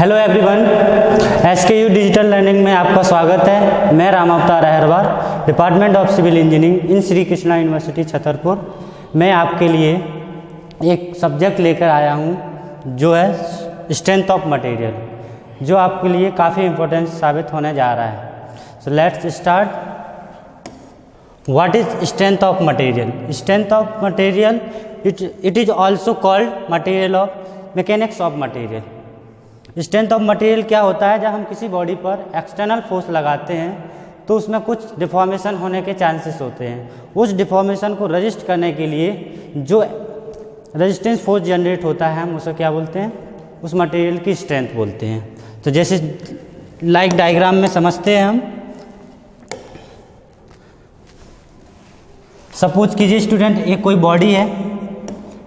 Hello everyone, SKU digital learning में आपका स्वागत है। मैं Ram Avtar Aharwar, department of civil engineering in Shri Krishna university Chhatarpur. मैं आपके लिए एक सब्जेक्ट लेकर आया हूं जो है स्ट्रेंथ ऑफ मटेरियल, जो आपके लिए काफ़ी इम्पोर्टेंट साबित होने जा रहा है। So let's start. What is strength of material? Strength of material it is also called material of mechanics of material. Strength of material क्या होता है? जब हम किसी बॉडी पर एक्सटर्नल फोर्स लगाते हैं तो उसमें कुछ डिफॉर्मेशन होने के चांसेस होते हैं। उस डिफॉर्मेशन को रजिस्ट करने के लिए जो रेजिस्टेंस फोर्स जनरेट होता है हम उसे क्या बोलते हैं? उस मटेरियल की स्ट्रेंथ बोलते हैं। तो जैसे लाइक डायग्राम में समझते हैं हम। सपोज कीजिए स्टूडेंट, एक कोई बॉडी है,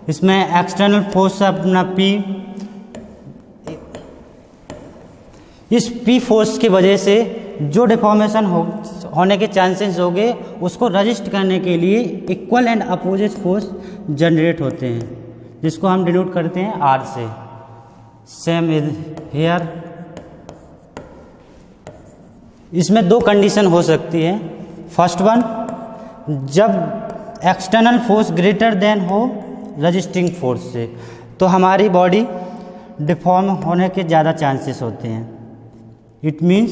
इसमें एक्सटर्नल फोर्स अपना P, इस P फोर्स की वजह से जो डिफॉर्मेशन होने के चांसेस होंगे उसको रजिस्ट करने के लिए equal and opposite force generate होते हैं, जिसको हम डिनोट करते हैं R से। Same is here. इसमें दो कंडीशन हो सकती है। फर्स्ट वन, जब एक्सटर्नल फोर्स ग्रेटर देन हो रजिस्टिंग फोर्स से, तो हमारी बॉडी डिफॉर्म होने के ज़्यादा चांसेस होते हैं। It means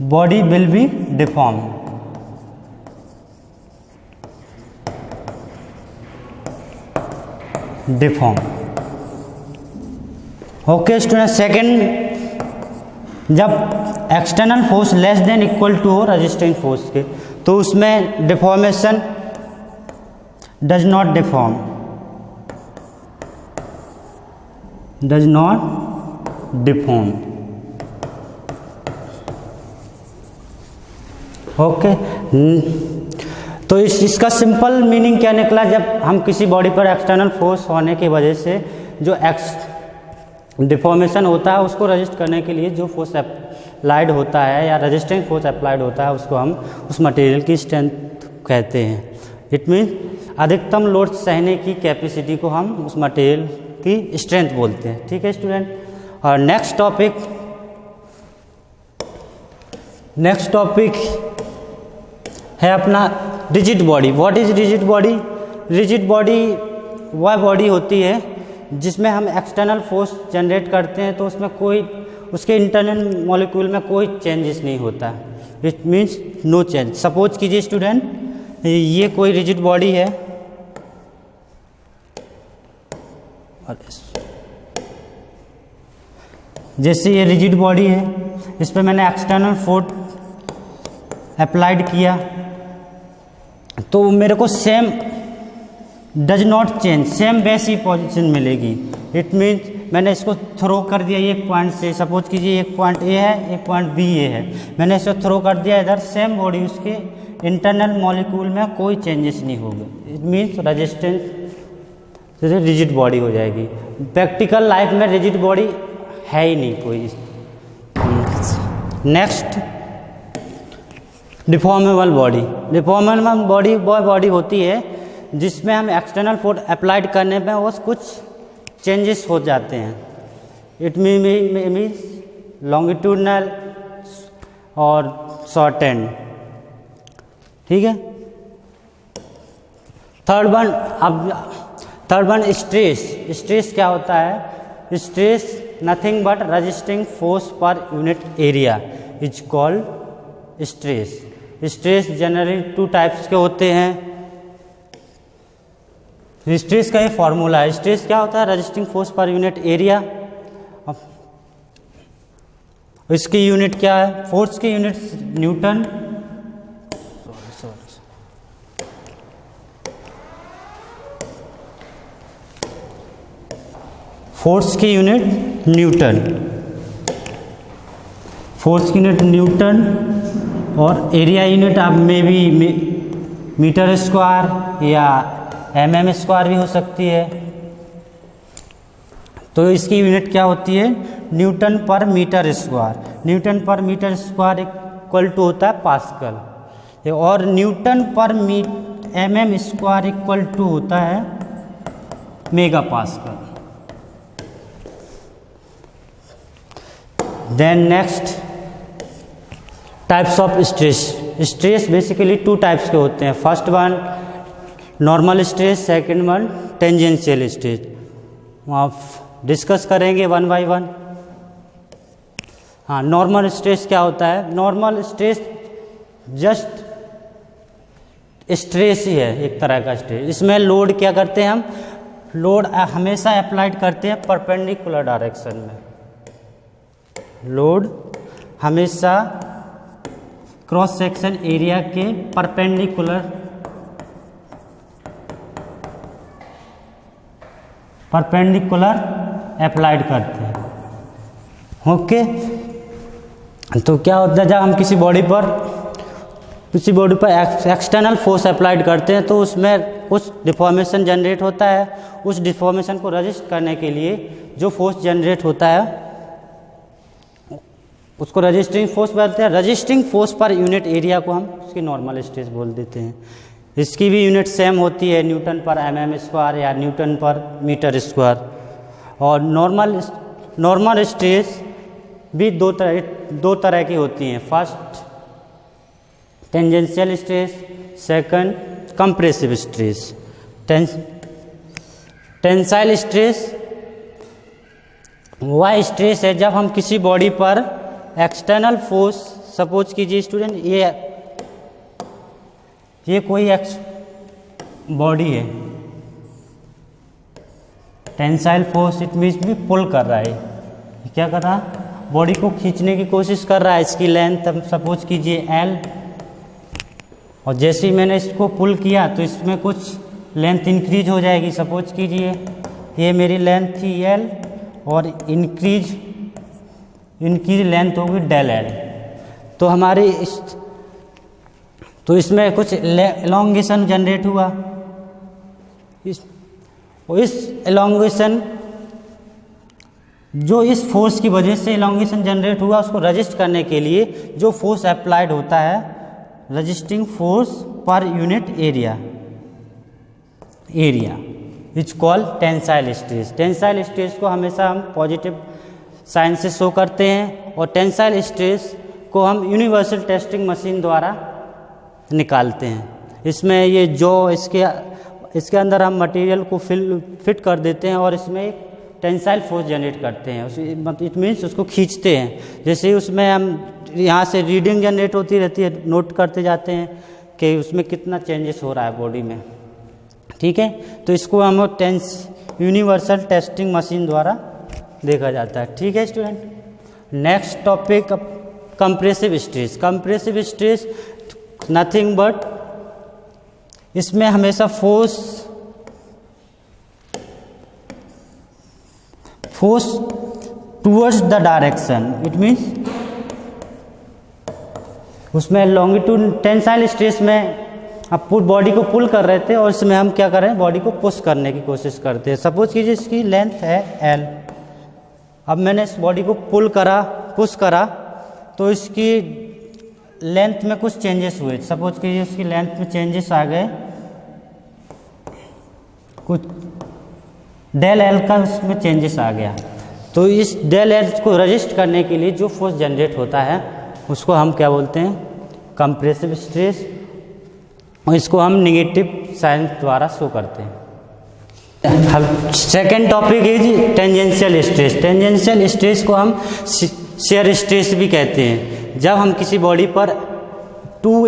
body will be deform. Okay student. Second, जब external force less than equal to हो रजिस्टिंग फोर्स के, तो उसमें deformation does not deform, okay. तो इसका सिंपल मीनिंग क्या निकला? जब हम किसी बॉडी पर एक्सटर्नल फोर्स होने की वजह से जो डिफॉर्मेशन होता है उसको रजिस्ट करने के लिए जो फोर्स अप्लाइड होता है या रेजिस्टिंग फोर्स अप्लाइड होता है उसको हम उस मटेरियल की स्ट्रेंथ कहते हैं। इट मीन्स अधिकतम लोड सहने की कैपेसिटी को हम उस मटेरियल की स्ट्रेंथ बोलते हैं। ठीक है स्टूडेंट। और नेक्स्ट टॉपिक है अपना rigid body. What is rigid body? Rigid body वह बॉडी होती है जिसमें हम एक्सटर्नल फोर्स जनरेट करते हैं तो उसमें कोई उसके इंटरनल मॉलिक्यूल में कोई चेंजेस नहीं होता। It means no change. Suppose कीजिए स्टूडेंट, ये कोई रिजिड बॉडी है और जैसे ये रिजिड बॉडी है, इस पर मैंने एक्सटर्नल फोर्स अप्लाइड किया तो मेरे को same does not change, same वैसी पोजीशन मिलेगी। इट मीन्स मैंने इसको थ्रो कर दिया एक पॉइंट से। सपोज कीजिए एक पॉइंट ए है, एक पॉइंट बी ए है, मैंने इसको थ्रो कर दिया इधर, सेम बॉडी उसके इंटरनल मॉलिक्यूल में कोई चेंजेस नहीं होंगे। It means resistance rigid body हो जाएगी। प्रैक्टिकल लाइफ में रिजिड बॉडी है ही नहीं कोई। Next, deformable body. Deformable body वह बॉडी होती है जिसमें हम एक्सटर्नल फोर्स अप्लाइड करने पे वो कुछ चेंजेस हो जाते हैं। इट मीन्स लॉन्गिट्यूडनल और शॉर्टेंड। ठीक है। Third one stress. स्ट्रेस क्या होता है? Stress nothing but resisting force per unit area is called stress. Stress generally two types के होते हैं। स्ट्रेस का ये फॉर्मूला है। स्ट्रेस क्या होता है? Resisting force per unit area. इसकी यूनिट क्या है? फोर्स की यूनिट न्यूटन, फोर्स की यूनिट न्यूटन, और एरिया यूनिट आप में भी मीटर स्क्वायर या mm स्क्वायर भी हो सकती है। तो इसकी यूनिट क्या होती है? न्यूटन पर मीटर स्क्वायर। न्यूटन पर मीटर स्क्वायर इक्वल टू होता है पास्कल, और न्यूटन पर mm स्क्वायर इक्वल टू होता है mega pascal. Then next types of stress. Stress basically 2 types के होते हैं। First one normal stress, second one tangential stress. आप डिस्कस करेंगे 1 बाय 1। हाँ, नॉर्मल स्ट्रेस क्या होता है? नॉर्मल स्ट्रेस जस्ट स्ट्रेस ही है, एक तरह का स्ट्रेस। इसमें लोड क्या करते हैं हम? लोड हमेशा अप्लाइड करते हैं परपेंडिकुलर डायरेक्शन में। लोड हमेशा क्रॉस सेक्शन एरिया के परपेंडिकुलर अप्लाइड करते हैं। ओके, तो क्या होता है, जब हम किसी बॉडी पर एक्सटर्नल फोर्स अप्लाइड करते हैं तो उसमें कुछ डिफॉर्मेशन जनरेट होता है। उस डिफॉर्मेशन को रजिस्ट करने के लिए जो फोर्स जनरेट होता है उसको रजिस्टिंग फोर्स बोलते हैं। Resisting force per unit area को हम उसकी नॉर्मल स्ट्रेस बोल देते हैं। इसकी भी यूनिट सेम होती है, न्यूटन पर mm स्क्वायर या न्यूटन पर मीटर स्क्वायर। और नॉर्मल स्ट्रेस भी दो तरह की होती हैं। First tangential stress, second compressive stress. Tensile stress वह स्ट्रेस है जब हम किसी बॉडी पर एक्सटर्नल फोर्स, सपोज कीजिए स्टूडेंट ये कोई बॉडी है, टेंसाइल फोर्स इट मीन्स भी पुल कर रहा है। क्या कर रहा है? बॉडी को खींचने की कोशिश कर रहा है। इसकी लेंथ हम सपोज कीजिए L, और जैसे ही मैंने इसको पुल किया तो इसमें कुछ लेंथ इंक्रीज हो जाएगी। सपोज कीजिए ये मेरी लेंथ थी L और इंक्रीज लेंथ होगी डेल L। तो हमारी इसमें कुछ एलोंगेशन जनरेट हुआ। इस एलोंगेशन जो इस फोर्स की वजह से एलोंगेशन जनरेट हुआ, उसको रजिस्ट करने के लिए जो फोर्स अप्लाइड होता है, resisting force per unit area is called tensile stress. Tensile stress को हमेशा हम पॉजिटिव साइन से शो करते हैं, और टेंसाइल स्ट्रेस को हम यूनिवर्सल टेस्टिंग मशीन द्वारा निकालते हैं। इसमें ये जो इसके अंदर हम मटेरियल को फिट कर देते हैं और इसमें एक टेंसाइल फोर्स जनरेट करते हैं। इट मीन्स उसको खींचते हैं। जैसे उसमें हम यहाँ से रीडिंग जनरेट होती रहती है, नोट करते जाते हैं कि उसमें कितना चेंजेस हो रहा है बॉडी में। ठीक है, तो इसको हम यूनिवर्सल टेस्टिंग मशीन द्वारा देखा जाता है। ठीक है student, next topic compressive stress. Compressive stress nothing but इसमें हमेशा force towards the direction, it means उसमें लॉन्गिट्यूड टेंसाइल स्ट्रेस में आप बॉडी को पुल कर रहे थे और इसमें हम क्या कर रहे हैं, बॉडी को पुश करने की कोशिश करते हैं। सपोज कीजिए इसकी लेंथ है L, अब मैंने इस बॉडी को पुश करा तो इसकी लेंथ में कुछ चेंजेस हुए। सपोज कीजिए इसकी लेंथ में चेंजेस आ गए, कुछ डेल L का उसमें चेंजेस आ गया। तो इस डेल L को रजिस्ट करने के लिए जो फोर्स जनरेट होता है उसको हम क्या बोलते हैं, कंप्रेसिव स्ट्रेस, और इसको हम नेगेटिव साइन द्वारा शो करते हैं। Second topic is tangential stress. Tangential stress को हम शेयर स्ट्रेस भी कहते हैं। जब हम किसी बॉडी पर two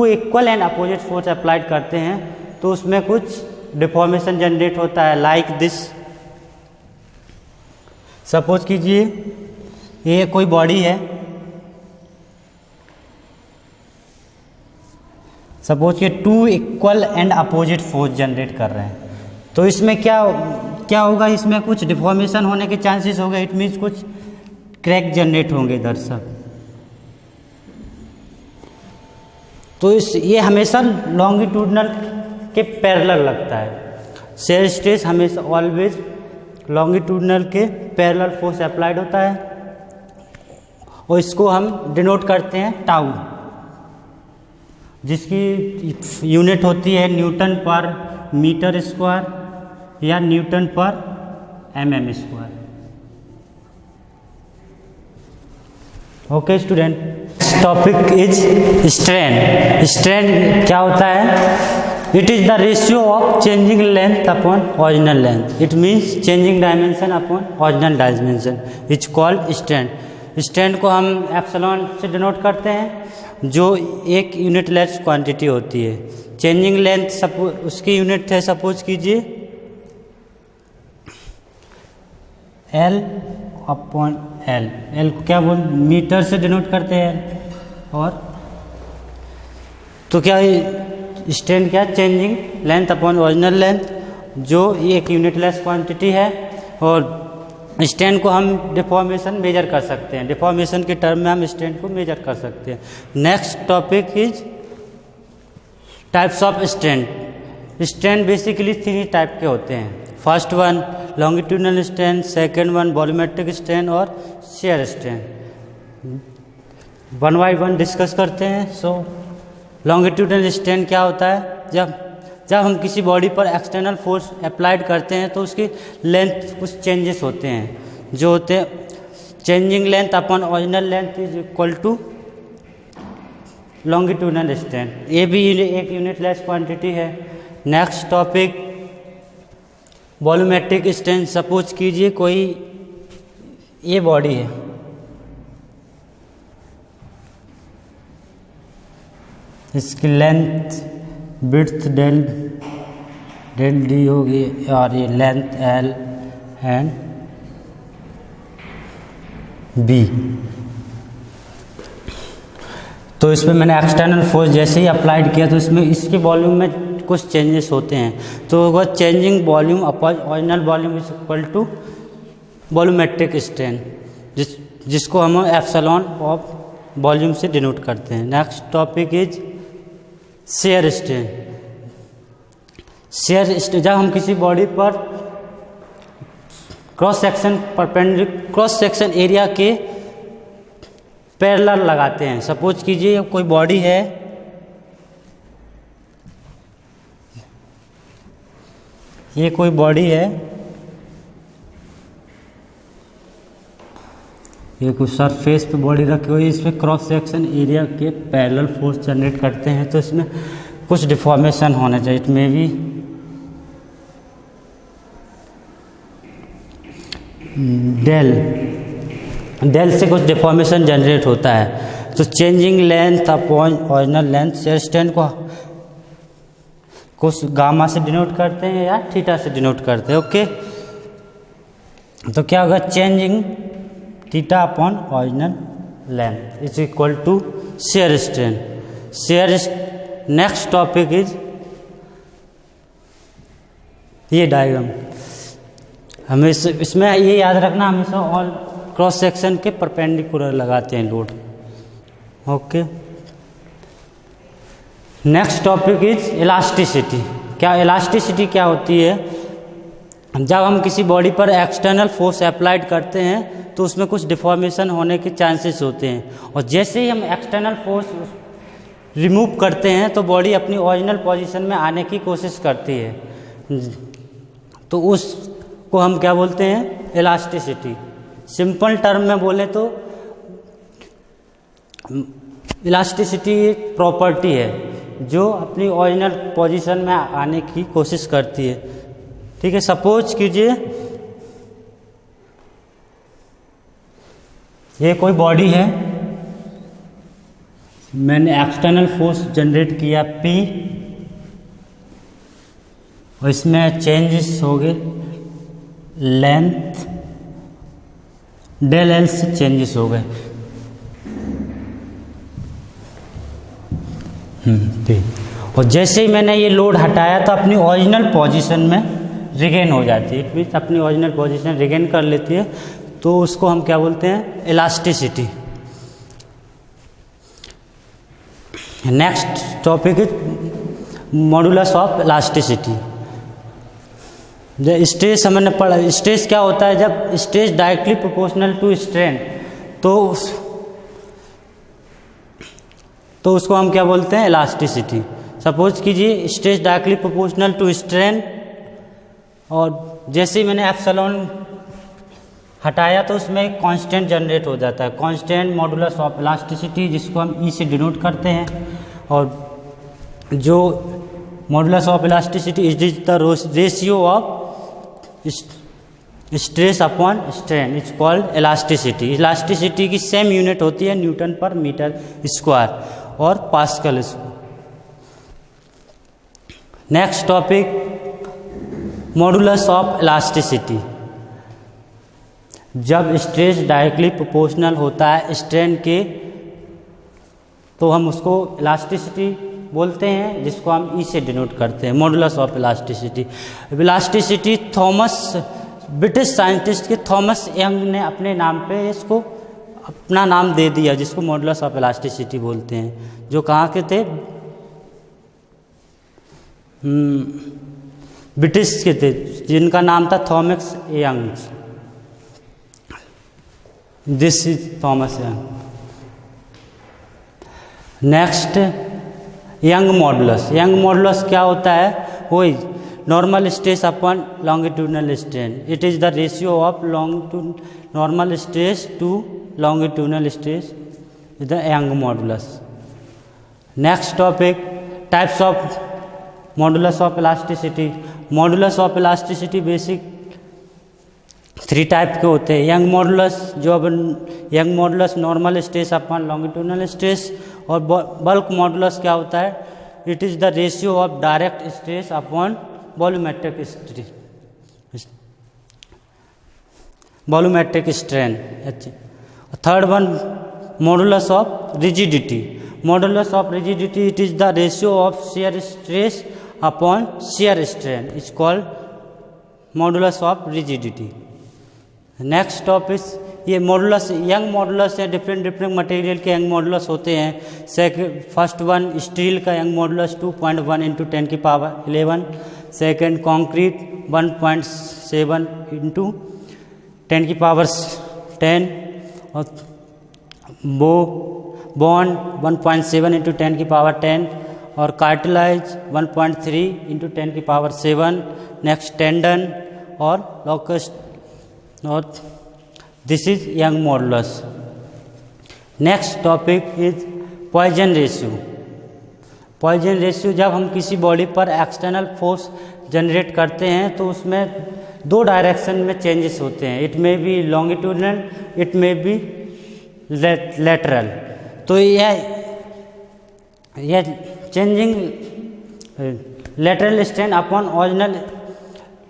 equal and opposite force applied करते हैं तो उसमें कुछ डिफॉर्मेशन जनरेट होता है, लाइक दिस। सपोज कीजिए ये कोई बॉडी है, सपोज कि two equal and opposite force generate कर रहे हैं, तो इसमें क्या होगा, इसमें कुछ डिफॉर्मेशन होने के चांसेस हो गए। इट मीन्स कुछ क्रैक जनरेट होंगे इधर सब। तो ये हमेशा लॉन्गिट्यूडनल के पैरेलल लगता है। शेयर स्ट्रेस हमेशा ऑलवेज लॉन्गिट्यूडनल के पैरेलल फोर्स अप्लाइड होता है, और इसको हम डिनोट करते हैं टाउ, जिसकी यूनिट होती है न्यूटन पर मीटर स्क्वायर, या न्यूटन पर mm square. Okay student, topic is strain. Strain क्या होता है? It is the ratio of changing length upon original length. It means changing dimension upon original dimension is called strain. Strain को हम epsilon से denote करते हैं, जो एक यूनिटलेस क्वांटिटी होती है। चेंजिंग लेंथ उसकी यूनिट है, सपोज कीजिए L अपॉन L। L को क्या मीटर से डिनोट करते हैं। और तो क्या स्ट्रेन क्या? Changing length upon original length, जो एक यूनिटलेस क्वांटिटी है। और स्ट्रेन को हम डिफॉर्मेशन मेजर कर सकते हैं। डिफॉर्मेशन के टर्म में हम स्ट्रेन को मेजर कर सकते हैं। Next topic is types of strain. Strain basically 3 type के होते हैं। First one longitudinal strain, second one volumetric strain और shear strain. One by one discuss करते हैं। सो लॉन्गिट्यूडनल स्ट्रेन क्या होता है? जब हम किसी बॉडी पर एक्सटर्नल फोर्स अप्लाइड करते हैं तो उसकी लेंथ कुछ चेंजेस होते हैं, जो होते हैं changing length upon original length is equal to longitudinal strain. ये भी एक यूनिटलेस क्वांटिटी है। Next topic volumetric strain. Suppose कीजिए कोई ये बॉडी है, इसकी लेंथ विड्थ डेल डी होगी और ये लेंथ L एंड B। तो इसमें मैंने एक्सटर्नल फोर्स जैसे ही अप्लाइड किया तो इसमें इसके वॉल्यूम में कुछ चेंजेस होते हैं। तो वह changing volume upon original volume is equal to volumetric strain, जिसको हम एप्सिलॉन ऑफ वॉल्यूम से डिनोट करते हैं। Next topic is shear strain. Shear strain जब हम किसी बॉडी पर क्रॉस सेक्शन एरिया के पैरेलल लगाते हैं। सपोज कीजिए कोई बॉडी है, ये कोई बॉडी है, ये कुछ सरफेस पे बॉडी रखी हुई है, इसमें क्रॉस सेक्शन एरिया के पैरेलल फोर्स जनरेट करते हैं, तो इसमें कुछ डिफॉर्मेशन होना चाहिए। इट में भी डेल से कुछ डिफॉर्मेशन जनरेट होता है। तो changing length upon original length shear strain को कुछ गामा से डिनोट करते हैं या थीटा से डिनोट करते हैं। ओके, तो क्या होगा? Changing theta upon original length is equal to shear strain. Next topic is ये डायग्राम। हमें इसमें ये याद रखना, हमेशा ऑल क्रॉस सेक्शन के परपेंडिकुलर लगाते हैं load. Okay, next topic is elasticity. क्या इलास्टिसिटी क्या होती है? जब हम किसी बॉडी पर एक्सटर्नल फोर्स अप्लाइड करते हैं तो उसमें कुछ डिफॉर्मेशन होने के चांसेस होते हैं, और जैसे ही हम एक्सटर्नल फोर्स रिमूव करते हैं तो बॉडी अपनी ओरिजिनल पोजीशन में आने की कोशिश करती है। तो उसको हम क्या बोलते हैं? इलास्टिसिटी। सिंपल टर्म में बोले तो इलास्टिसिटी एक प्रॉपर्टी है जो अपनी ओरिजिनल पोजीशन में आने की कोशिश करती है। ठीक है, सपोज कीजिए ये कोई बॉडी है, मैंने एक्सटर्नल फोर्स जनरेट किया P, और इसमें चेंजेस हो गए लेंथ डेल L से चेंजेस हो गए P, और जैसे ही मैंने ये लोड हटाया तो अपनी ओरिजिनल पोजीशन में रिगेन हो जाती है। मीन्स अपनी ओरिजिनल पोजीशन रिगेन कर लेती है, तो उसको हम क्या बोलते हैं? Elasticity. Next topic is modulus of elasticity. जब स्ट्रेस हमने पढ़ा, स्ट्रेस क्या होता है? जब stress directly proportional to strain, तो उसको हम क्या बोलते हैं? इलास्टिसिटी। सपोज कीजिए stress directly proportional to strain और जैसे ही मैंने एप्सिलॉन हटाया तो उसमें कांस्टेंट जनरेट हो जाता है, कांस्टेंट मॉडुलस ऑफ इलास्टिसिटी, जिसको हम ई से डिनोट करते हैं। और जो modulus of elasticity is the ratio of stress upon strain, is called elasticity. Elasticity की सेम यूनिट होती है न्यूटन पर मीटर स्क्वायर और pascal square. Next topic, modulus of elasticity. जब स्ट्रेस डायरेक्टली प्रोपोर्शनल होता है स्ट्रेन के तो हम उसको इलास्टिसिटी बोलते हैं, जिसको हम ई से डिनोट करते हैं, modulus of elasticity. Elasticity British scientist के थॉमस यंग ने अपने नाम पे इसको अपना नाम दे दिया, जिसको मॉडुलस ऑफ इलास्टिसिटी बोलते हैं, जो कहाँ के थे, ब्रिटिश के थे, जिनका नाम था Thomas Young. This is Thomas Young. Next, Young modulus. Young modulus क्या होता है? वही normal stress upon longitudinal strain. It is the ratio of normal stress to longitudinal stress, is the Young modulus. Next topic, types of modulus of elasticity. Modulus of elasticity basic 3 type के होते हैं। Young modulus, जो अब Young modulus normal stress upon longitudinal stress. और bulk modulus क्या होता है? It is the ratio of direct stress upon volumetric stress, volumetric strain. अच्छा, third one, modulus of rigidity. Modulus of rigidity, it is the ratio of shear stress upon shear strain, is called modulus of rigidity. Next topic, ये modulus, Young modulus है, different material के Young modulus होते हैं। First one, steel का Young modulus 2.1 into 10 की power 11। Second, concrete 1.7 into 10 की power 10। और bond 1.7 into 10 की पावर 10। और कार्टिलाइज 1.3 इंटू 10 की पावर 7। नेक्स्ट, टेंडन और लॉकस्ट, और this is young modulus. Next topic is Poisson ratio. Poisson ratio, जब हम किसी बॉडी पर एक्सटर्नल फोर्स जनरेट करते हैं तो उसमें 2 डायरेक्शन में चेंजेस होते हैं। It may be longitudinal, it may be lateral. तो यह changing lateral strain upon original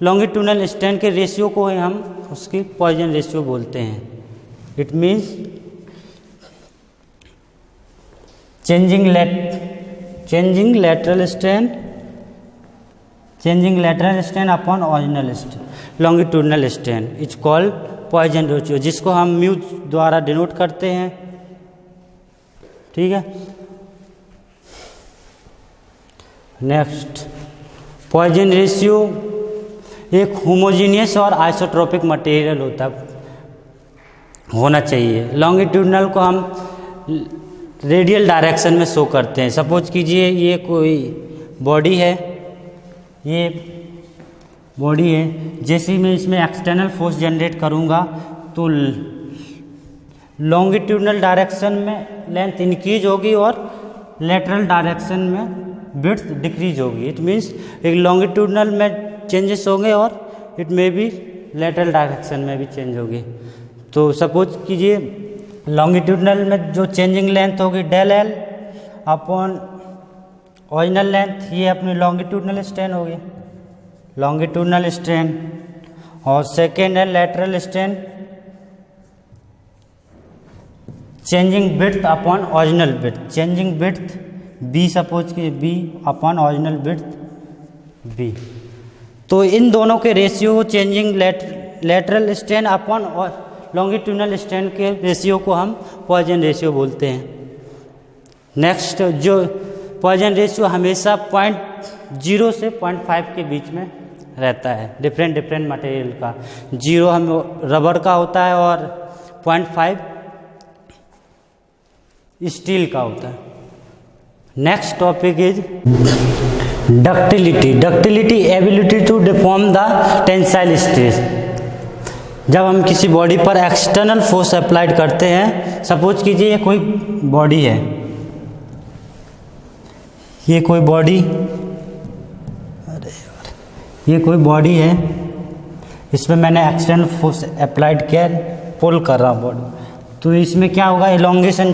longitudinal strain के रेशियो को ही हम उसकी पॉइजन रेशियो बोलते हैं। It means changing lateral strain upon original longitudinal strain, is called Poisson ratio, जिसको हम म्यू द्वारा डिनोट करते हैं। ठीक है। नेक्स्ट, पॉइजन रेशियो एक होमोजीनियस और आइसोट्रोपिक मटेरियल होना चाहिए। लॉन्गिट्यूडनल को हम रेडियल डायरेक्शन में शो करते हैं। सपोज कीजिए ये कोई बॉडी है, ये बॉडी है, जैसे ही मैं इसमें एक्सटर्नल फोर्स जनरेट करूँगा तो लॉन्गिट्यूडनल डायरेक्शन में लेंथ इंक्रीज होगी और लेटरल डायरेक्शन में विड्थ डिक्रीज होगी। इट मीन्स एक लॉन्गिट्यूडनल में चेंजेस होंगे और it may be lateral direction में भी चेंज होगी। तो सपोज कीजिए लॉन्गिट्यूडनल में जो चेंजिंग लेंथ होगी del L upon original length, ये अपनी लॉन्गिट्यूडनल स्ट्रेन होगी, लॉन्गिट्यूडनल स्ट्रेन। और सेकेंड है lateral strain, changing width upon original width, changing width B, suppose की B upon original width B. तो इन दोनों के ratio, changing lateral strain upon longitudinal strain के रेशियो को हम पॉइजन रेशियो बोलते हैं। नेक्स्ट, जो पॉइजन रेशियो हमेशा 0.0 से 0.5 के बीच में रहता है, डिफरेंट मटेरियल का। 0 हम रबर का होता है और 0.5 स्टील का होता है। Next topic is ductility ability to deform the tensile stress. जब हम किसी बॉडी पर एक्सटर्नल फोर्स अप्लाइड करते हैं, सपोज कीजिए ये कोई बॉडी है, ये कोई बॉडी है, इसमें मैंने एक्सटर्नल फोर्स अप्लाइड किया, पुल कर रहा हूँ बॉडी, तो इसमें क्या होगा, इलोंगेशन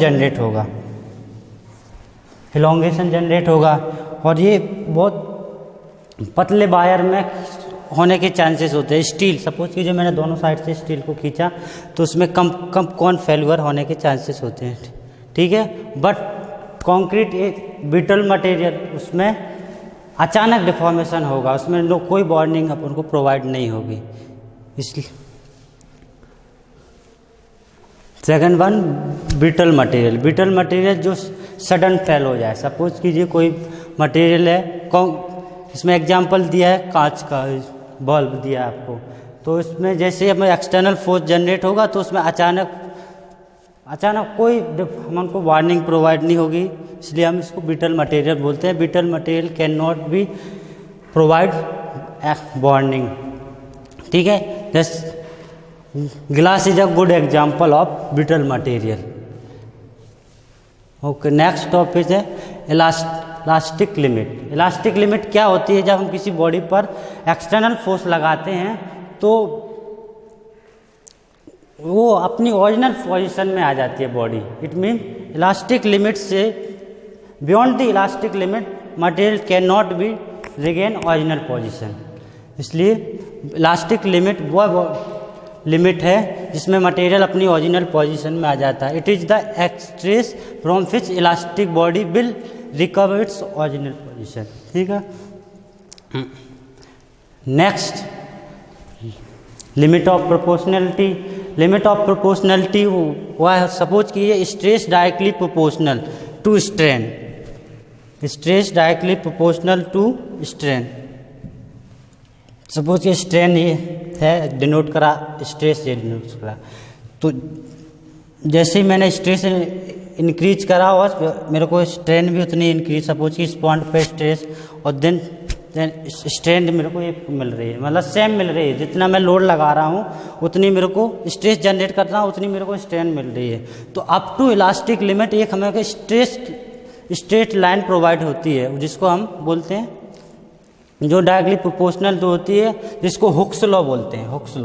जनरेट होगा और ये बहुत पतले वायर में होने के चांसेस होते हैं। स्टील, सपोज कीजिए मैंने दोनों साइड से स्टील को खींचा तो उसमें कम कौन फेल्यूर होने के चांसेस होते हैं, ठीक है। बट कंक्रीट एक ब्रिटल मटेरियल, उसमें अचानक डिफॉर्मेशन होगा, उसमें कोई वार्निंग अपन को प्रोवाइड नहीं होगी। इसलिए सेकंड वन, ब्रिटल मटेरियल जो सडन फेल हो जाए। सपोज कीजिए कोई मटेरियल है, इसमें एग्जांपल दिया है कांच का बल्ब दिया है आपको, तो इसमें जैसे हमें एक्सटर्नल फोर्स जनरेट होगा तो उसमें अचानक कोई हमको वार्निंग प्रोवाइड नहीं होगी, इसलिए हम इसको ब्रिटल मटेरियल बोलते हैं। Brittle material can not B provide warning, ठीक है। Just glass is a good example of brittle material. Okay, next topic है इलास्टिक लिमिट। इलास्टिक लिमिट क्या होती है? जब हम किसी बॉडी पर एक्सटर्नल फोर्स लगाते हैं तो वो अपनी ओरिजिनल पोजीशन में आ जाती है body. It mean elastic limit से beyond the elastic limit material can not be regain original position. इसलिए इलास्टिक लिमिट वो लिमिट है जिसमें मटेरियल अपनी ओरिजिनल पोजीशन में आ जाता है। इट इज़ द एक्सट्रेस from which elastic body will recover its original position, ठीक है। Next, limit of proportionality. Limit of proportionality वह सपोज कीजिए stress directly proportional to strain, stress directly proportional to strain. Suppose कि strain ये है denote करा, stress ये denote करा, तो जैसे ही मैंने स्ट्रेस इंक्रीज करा और मेरे को स्ट्रेन भी उतनी इंक्रीज, सपोज कि इस पॉइंट पे स्ट्रेस और देन स्ट्रेन मेरे को ये मिल रही है, मतलब सेम मिल रही है। जितना मैं लोड लगा रहा हूँ उतनी मेरे को स्ट्रेस जनरेट कर रहा हूँ, उतनी मेरे को स्ट्रेन मिल रही है। तो अप टू इलास्टिक लिमिट एक हमें स्ट्रेट लाइन प्रोवाइड होती है, जिसको हम बोलते हैं, जो डायरेक्टली प्रोपोर्शनल जो होती है, जिसको हुक्स लॉ बोलते हैं। हुक्स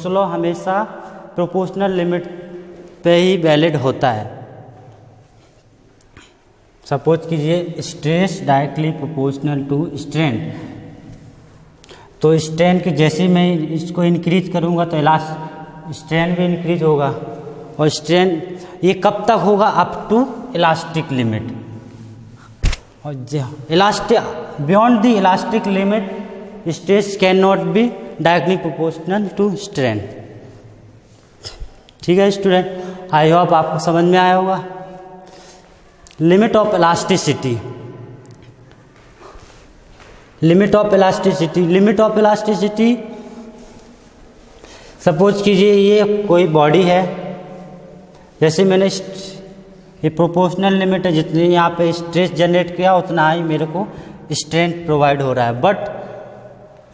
लॉ हमेशा प्रोपोर्शनल लिमिट पे ही वैलिड होता है। सपोज कीजिए stress directly proportional to strain, तो स्ट्रेन की जैसे मैं इसको इंक्रीज करूँगा तो स्ट्रेन भी इंक्रीज होगा, और स्ट्रेन ये कब तक होगा? Up to elastic limit. और elastic beyond the elastic limit stress can not be directly proportional to strain, ठीक है स्टूडेंट। आई होप आपको समझ में आया होगा। Limit of elasticity. Limit of elasticity suppose कीजिए ये कोई बॉडी है, जैसे मैंने ये प्रोपोर्शनल लिमिट है, जितनी यहाँ पे स्ट्रेस जनरेट किया उतना ही मेरे को स्ट्रेंथ प्रोवाइड हो रहा है। But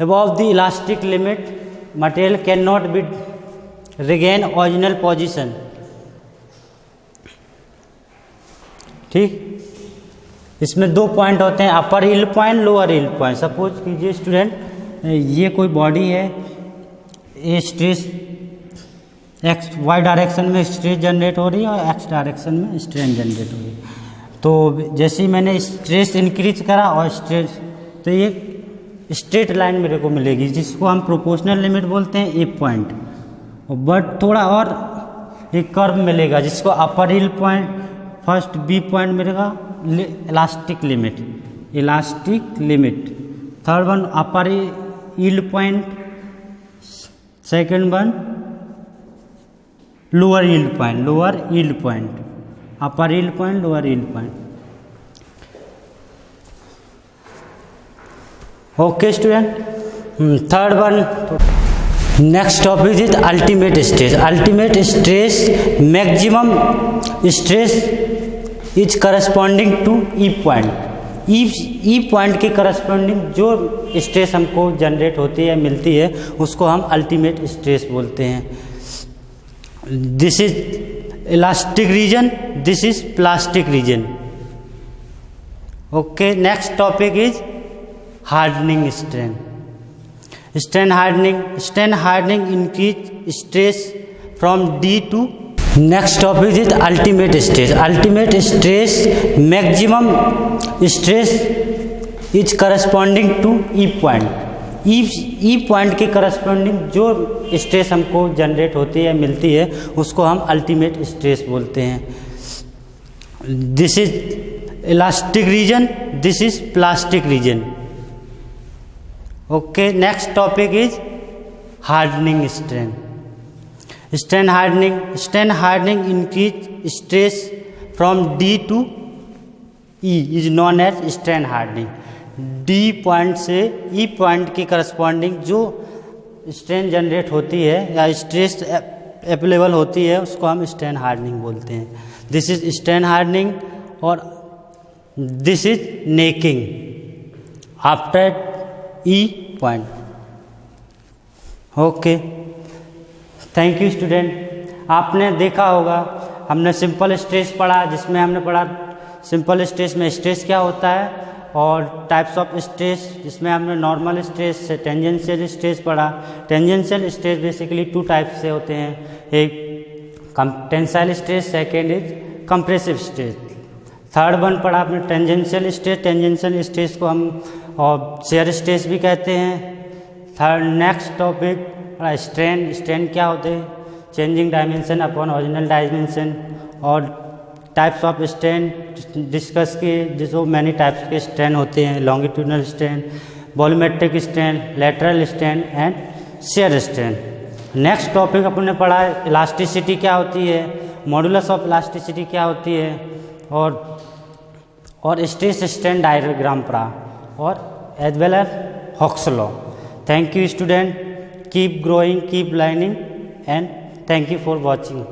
above the elastic limit material can not be regain original position, ठीक। इसमें दो पॉइंट होते हैं, अपर हिल पॉइंट, लोअर हिल पॉइंट। सपोज कीजिए स्टूडेंट ये कोई बॉडी है, ये स्ट्रेस एक्स वाई डायरेक्शन में स्ट्रेस जनरेट हो रही है और एक्स डायरेक्शन में स्ट्रेन जनरेट हो रही है। तो जैसे ही मैंने स्ट्रेस इंक्रीज करा और स्ट्रेस, तो ये स्ट्रेट लाइन मेरे को मिलेगी, जिसको हम प्रोपोर्शनल लिमिट बोलते हैं, ए पॉइंट। बट थोड़ा और एक कर्व मिलेगा, जिसको upper hill point, first B point मिलेगा elastic limit. Third one upper hill point, second one lower yield point, upper yield point, lower yield point. Okay student, third one, next topic is ultimate stress. Ultimate stress, maximum stress is corresponding to E point. E point के corresponding जो stress हमको generate होती है मिलती है उसको हम ultimate stress बोलते हैं। This is elastic region, this is plastic region. Okay, next topic is hardening strain. Strain hardening increase stress from D to। Next topic is ultimate stress. Ultimate stress maximum stress is corresponding to E point. E point के corresponding जो stress हमको generate होती है मिलती है उसको हम ultimate stress बोलते हैं। This is elastic region, this is plastic region. Okay, next topic is hardening strain. Strain hardening increase stress from D to E is known as strain hardening. D point से E point की corresponding जो strain generate होती है या stress available होती है उसको हम स्ट्रेन हार्डनिंग बोलते हैं। दिस इज स्ट्रेन हार्डनिंग और this is necking after E point. Okay, thank you student. आपने देखा होगा हमने सिंपल स्ट्रेस पढ़ा, जिसमें हमने पढ़ा सिंपल स्ट्रेस में स्ट्रेस क्या होता है, और टाइप्स ऑफ स्ट्रेस जिसमें हमने नॉर्मल स्ट्रेस से टेंजेंशियल स्ट्रेस पढ़ा। टेंजेंशियल स्ट्रेस बेसिकली 2 टाइप से होते हैं, एक tensile stress, second is compressive stress. Third one पढ़ा आपने टेंजेंशियल स्ट्रेस। टेंजेंशियल स्ट्रेस को हम और शेयर स्ट्रेस भी कहते हैं। थर्ड नेक्स्ट टॉपिक स्ट्रेन क्या होते हैं, changing dimension upon original dimension, और टाइप्स ऑफ स्ट्रेन डिस्कस किए, जिसको मैनी टाइप्स के स्ट्रेन होते हैं, longitudinal strain, volumetric strain, lateral strain and share strain. Next topic अपने पढ़ा इलास्टिसिटी क्या होती है, मॉडुलस ऑफ इलास्टिसिटी क्या होती है, और स्ट्रेस स्ट्रेन डायग्राम पढ़ा, और as well as Hooke's law. Thank you student, keep growing, keep learning, and thank you for watching.